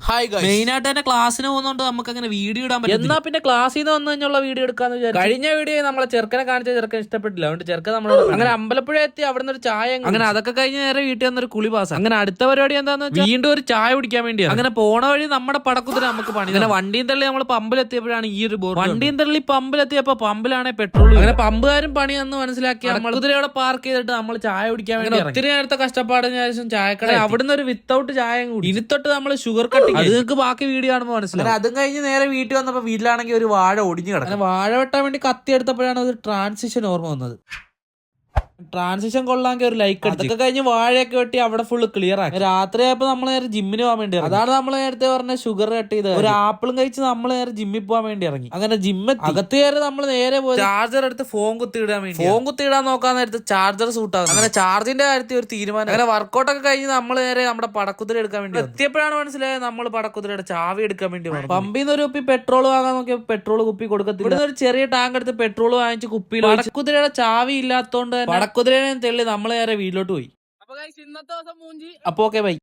Hi guys, main ആയിട്ട് തന്നെ ക്ലാസ്സിന് പോകുന്നോണ്ട് നമുക്ക് അങ്ങനെ വീഡിയോ ഇടാൻ പറ്റും. എന്നാ പിന്നെ ക്ലാസ്സിൽ നിന്ന് വന്നു കഴിഞ്ഞുള്ള വീഡിയോ എടുക്കാന്ന് വിചാരിച്ചു. കഴിഞ്ഞ വീഡിയോ നമ്മളെ ചെറുക്കനെ കാണിച്ച ചെറുക്കൻ ഇഷ്ടപ്പെട്ടില്ല, അതുകൊണ്ട് ചെറുക്കൻ നമ്മളോട് അങ്ങനെ അമ്പലപ്പുഴ എത്തി അവിടെ നിന്ന് ഒരു ചായ അങ്ങനെ അതൊക്കെ കഴിഞ്ഞ് നേരെ വീട്ടിൽ വന്നൊരു കുളി പാസ്. അങ്ങനെ അടുത്ത പരിപാടി എന്താന്ന് വെച്ചാൽ വീണ്ടും ഒരു ചായ കുടിക്കാൻ വേണ്ടിയാണ്. അങ്ങനെ പോണ വഴി നമ്മുടെ പടക്കുതിര നമുക്ക് പണി. അങ്ങനെ വണ്ടിയും തള്ളി നമ്മൾ പമ്പിലെത്തിയപ്പോഴാണ് ഈ ഒരു ബോർഡ്. വണ്ടിയും തള്ളി പമ്പിലെത്തിയപ്പോ പമ്പിലാണെ പെട്രോൾ. അങ്ങനെ പമ്പുകാരും പണിയെന്ന് മനസ്സിലാക്കി നമ്മൾ കുതിരയോടെ പാർക്ക് ചെയ്തിട്ട് നമ്മൾ ചായ കുടിക്കാൻ വേണ്ടി ഒത്തിരി നേരത്തെ കഷ്ടപ്പാടിന് ശേഷം ചായക്കട അവിടുന്ന് ഒരു വിത്തൗട്ട് ചായ കൂടി. ഇനി തൊട്ട് നമ്മൾ ഷുഗർ കട്ടിങ്. അത് നിങ്ങൾക്ക് ബാക്കി വീഡിയോ കാണുമ്പോൾ മനസ്സിലാവും. അതും കഴിഞ്ഞ് നേരെ വീട്ടിൽ വന്നപ്പോ വീട്ടിലാണെങ്കിൽ ഒരു വാഴ ഒടിഞ്ഞു കിടക്കും. വാഴ വെട്ടാൻ വേണ്ടി കത്തി എടുത്തപ്പോഴാണ് ഒരു ട്രാൻസിഷൻ ഓർമ്മ വന്നത്. ട്രാൻസിഷൻ കൊള്ളാമെങ്കിൽ ഒരു ലൈക്ക്. അതൊക്കെ കഴിഞ്ഞ് വാഴയൊക്കെ വെട്ടി അവിടെ ഫുള്ള് ക്ലിയർ ആക്കി. രാത്രി ആയപ്പോ നമ്മൾ നേരെ ജിമ്മിന് പോകാൻ വേണ്ടി ഇറങ്ങി. അതാണ് നമ്മൾ നേരത്തെ പറഞ്ഞ ഷുഗർ കട്ട് ചെയ്ത് ഒരു ആപ്പിളും കഴിച്ച് നമ്മൾ നേരെ ജിമ്മിൽ പോകാൻ വേണ്ടി ഇറങ്ങി. അങ്ങനെ ജിമ്മിൽ അകത്ത് കയറി നമ്മൾ നേരെ പോയി ചാർജർ എടുത്ത് ഫോൺ കുത്തിയിടാൻ വേണ്ടി. ഫോൺ കുത്തിയിടാൻ നോക്കാൻ നേരത്തെ ചാർജർ സൂട്ടാകും. അങ്ങനെ ചാർജിന്റെ കാര്യത്തിൽ ഒരു തീരുമാനം. അങ്ങനെ വർക്കൗട്ട് ഒക്കെ കഴിഞ്ഞ് നമ്മൾ നേരെ നമ്മുടെ പടക്കുതിര എടുക്കാൻ വേണ്ടി എത്തിയപ്പോഴാണ് മനസ്സിലായത് നമ്മൾ പടക്കുതിരയുടെ ചാവി എടുക്കാൻ വേണ്ടി പമ്പിൽ നിന്ന് ഒരു കുപ്പി പെട്രോൾ വാങ്ങാൻ നോക്കിയ പെട്രോൾ കുപ്പി കൊടുക്കത്തില്ല. ഇവിടെ ഒരു ചെറിയ ടാങ്ക് എടുത്ത് പെട്രോൾ വാങ്ങിച്ച് കുപ്പിയിൽ പടക്കുതിരയുടെ ചാവി ഇല്ലാത്തോണ്ട് കുതിരേനെ തെള്ളി നമ്മൾ നേരെ വീട്ടിലോട്ട് പോയി. അപ്പൊ ഓക്കെ ബൈ.